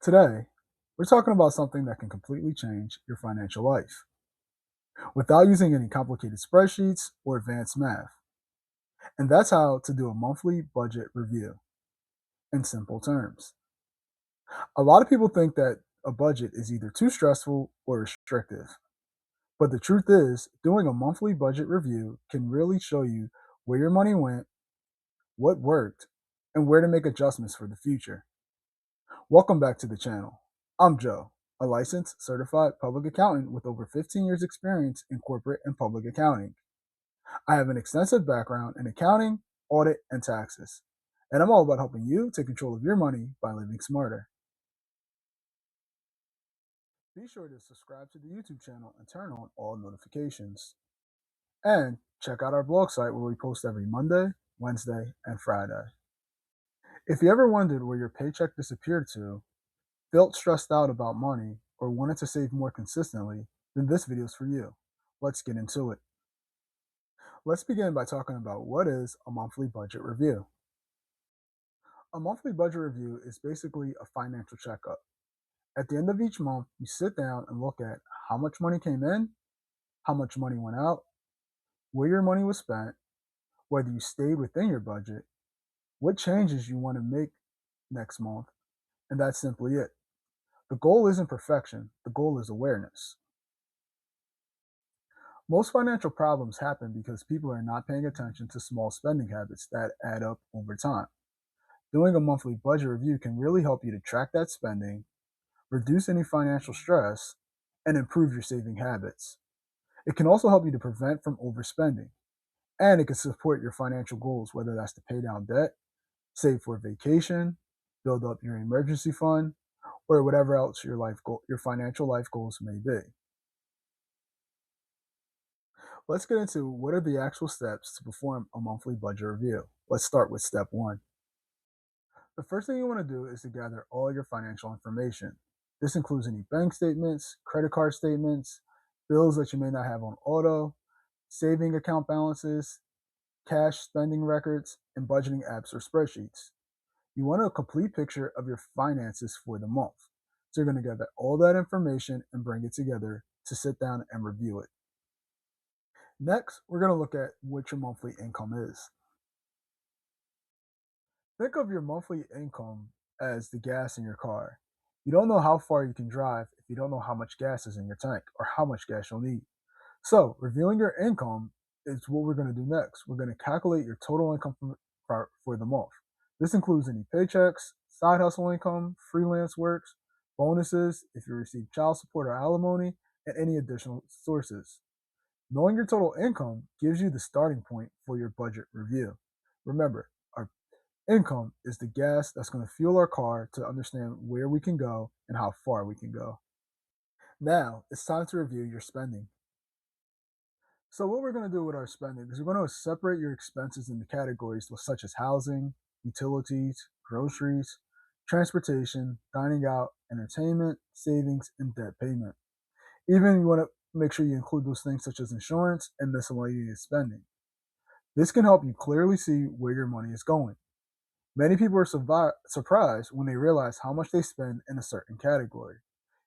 Today, we're talking about something that can completely change your financial life without using any complicated spreadsheets or advanced math. And that's how to do a monthly budget review in simple terms. A lot of people think that a budget is either too stressful or restrictive. But the truth is, doing a monthly budget review can really show you where your money went, what worked, and where to make adjustments for the future. Welcome back to the channel. I'm Joe, a licensed certified public accountant with over 15 years experience in corporate and public accounting. I have an extensive background in accounting, audit, and taxes, and I'm all about helping you take control of your money by living smarter. Be sure to subscribe to the YouTube channel and turn on all notifications. And check out our blog site where we post every Monday, Wednesday, and Friday. If you ever wondered where your paycheck disappeared to, felt stressed out about money, or wanted to save more consistently, then this video is for you. Let's get into it. Let's begin by talking about what is a monthly budget review. A monthly budget review is basically a financial checkup. At the end of each month, you sit down and look at how much money came in, how much money went out, where your money was spent, whether you stayed within your budget, what changes you want to make next month, and that's simply it. The goal isn't perfection, the goal is awareness. Most financial problems happen because people are not paying attention to small spending habits that add up over time. Doing a monthly budget review can really help you to track that spending, reduce any financial stress, and improve your saving habits. It can also help you to prevent from overspending, and it can support your financial goals, whether that's to pay down debt, save for a vacation, build up your emergency fund, or whatever else your financial life goals may be. Let's get into what are the actual steps to perform a monthly budget review. Let's start with step one. The first thing you want to do is to gather all your financial information. This includes any bank statements, credit card statements, bills that you may not have on auto, saving account balances, cash spending records, and budgeting apps or spreadsheets. You want a complete picture of your finances for the month. So you're going to gather all that information and bring it together to sit down and review it. Next, we're going to look at what your monthly income is. Think of your monthly income as the gas in your car. You don't know how far you can drive if you don't know how much gas is in your tank or how much gas you'll need. So, reviewing your income is what we're going to do next. We're going to calculate your total income for the month. This includes any paychecks, side hustle income, freelance works, bonuses, if you receive child support or alimony, and any additional sources. Knowing your total income gives you the starting point for your budget review. Remember, our income is the gas that's going to fuel our car to understand where we can go and how far we can go. Now, it's time to review your spending. So, what we're going to do with our spending is we're going to separate your expenses into categories such as housing, utilities, groceries, transportation, dining out, entertainment, savings, and debt payment. Even you want to make sure you include those things such as insurance and miscellaneous spending. This can help you clearly see where your money is going. Many people are surprised when they realize how much they spend in a certain category.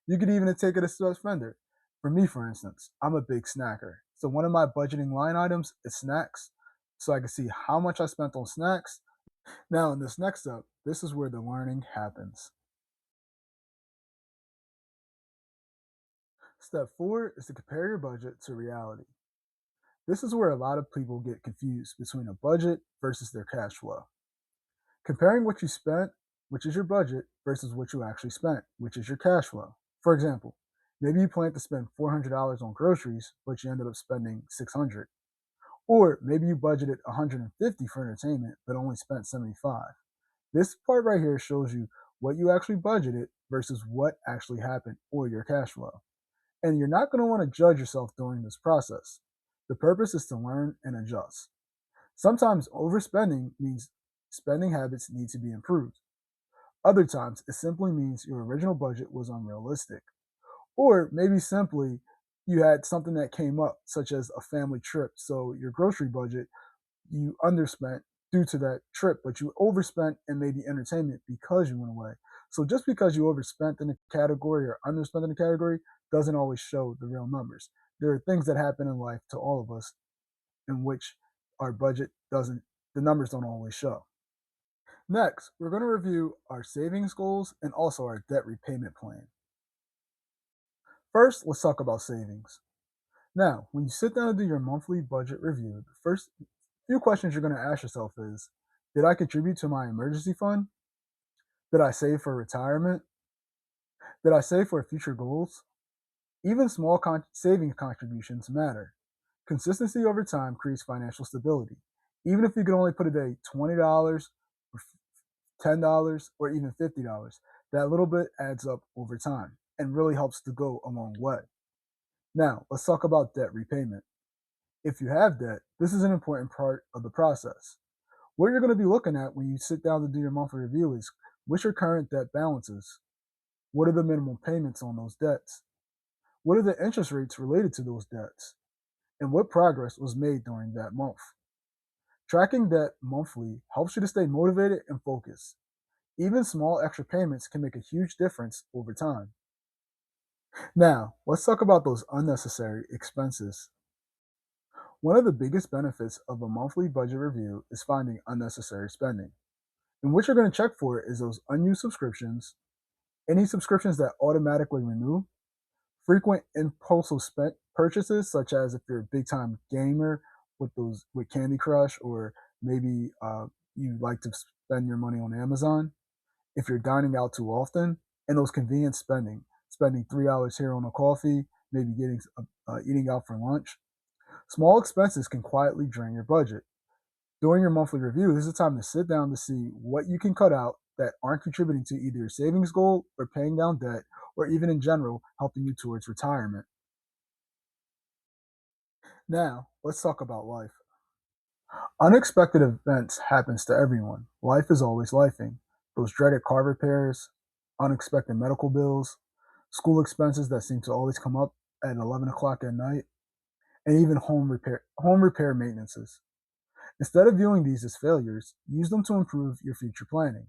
You could even take it a step further. For me, for instance, I'm a big snacker. So one of my budgeting line items is snacks. So I can see how much I spent on snacks. Now, in this next step, this is where the learning happens. Step 4 is to compare your budget to reality. This is where a lot of people get confused between a budget versus their cash flow. Comparing what you spent, which is your budget, versus what you actually spent, which is your cash flow. For example, maybe you plan to spend $400 on groceries, but you ended up spending $600. Or maybe you budgeted $150 for entertainment, but only spent $75. This part right here shows you what you actually budgeted versus what actually happened or your cash flow. And you're not going to want to judge yourself during this process. The purpose is to learn and adjust. Sometimes overspending means spending habits need to be improved. Other times, it simply means your original budget was unrealistic. Or maybe simply you had something that came up, such as a family trip. So your grocery budget, you underspent due to that trip, but you overspent in maybe entertainment because you went away. So just because you overspent in a category or underspent in a category doesn't always show the real numbers. There are things that happen in life to all of us in which our budget doesn't, the numbers don't always show. Next, we're going to review our savings goals and also our debt repayment plan. First, let's talk about savings. Now, when you sit down to do your monthly budget review, the first few questions you're going to ask yourself is, did I contribute to my emergency fund? Did I save for retirement? Did I save for future goals? Even small savings contributions matter. Consistency over time creates financial stability. Even if you can only put away $20 or $10 or even $50, that little bit adds up over time and really helps to go a long way. Now, let's talk about debt repayment. If you have debt, this is an important part of the process. What you're going to be looking at when you sit down to do your monthly review is what's your current debt balances? What are the minimum payments on those debts? What are the interest rates related to those debts? And what progress was made during that month? Tracking debt monthly helps you to stay motivated and focused. Even small extra payments can make a huge difference over time. Now, let's talk about those unnecessary expenses. One of the biggest benefits of a monthly budget review is finding unnecessary spending. And what you're going to check for is those unused subscriptions, any subscriptions that automatically renew, frequent impulsive purchases, such as if you're a big time gamer with Candy Crush, or maybe you like to spend your money on Amazon. If you're dining out too often, and those convenience spending $3 here on a coffee, maybe getting eating out for lunch. Small expenses can quietly drain your budget. During your monthly review, this is a time to sit down to see what you can cut out that aren't contributing to either your savings goal or paying down debt, or even in general helping you towards retirement. Now, let's talk about life. Unexpected events happens to everyone. Life is always lifing. Those dreaded car repairs, unexpected medical bills, school expenses that seem to always come up at 11 o'clock at night, and even home repair maintenances. Instead of viewing these as failures, use them to improve your future planning.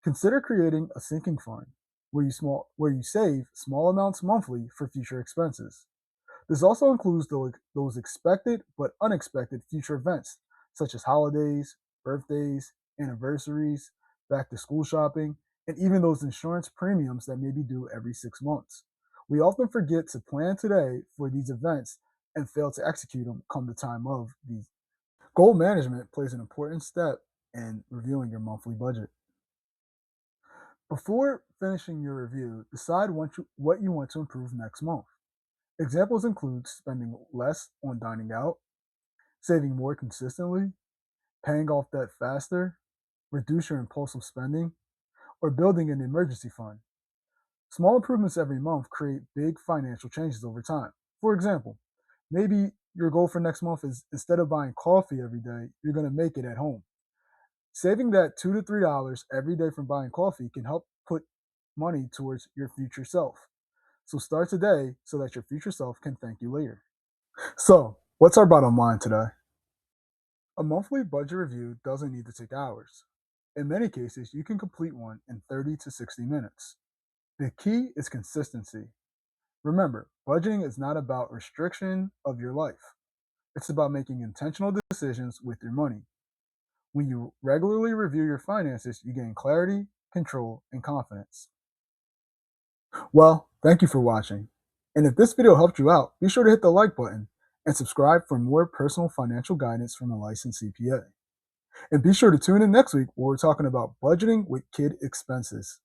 Consider creating a sinking fund where you save small amounts monthly for future expenses. This also includes those expected but unexpected future events, such as holidays, birthdays, anniversaries, back to school shopping, and even those insurance premiums that may be due every 6 months. We often forget to plan today for these events and fail to execute them come the time of these. Goal management plays an important step in reviewing your monthly budget. Before finishing your review, decide what you want to improve next month. Examples include spending less on dining out, saving more consistently, paying off debt faster, reduce your impulsive spending, or building an emergency fund. Small improvements every month create big financial changes over time. For example, maybe your goal for next month is instead of buying coffee every day, you're going to make it at home. Saving that $2 to $3 every day from buying coffee can help put money towards your future self. So start today so that your future self can thank you later. So, what's our bottom line today? A monthly budget review doesn't need to take hours. In many cases, you can complete one in 30 to 60 minutes. The key is consistency. Remember, budgeting is not about restriction of your life. It's about making intentional decisions with your money. When you regularly review your finances, you gain clarity, control, and confidence. Well, thank you for watching. And if this video helped you out, be sure to hit the like button and subscribe for more personal financial guidance from a licensed CPA. And be sure to tune in next week where we're talking about budgeting with kid expenses.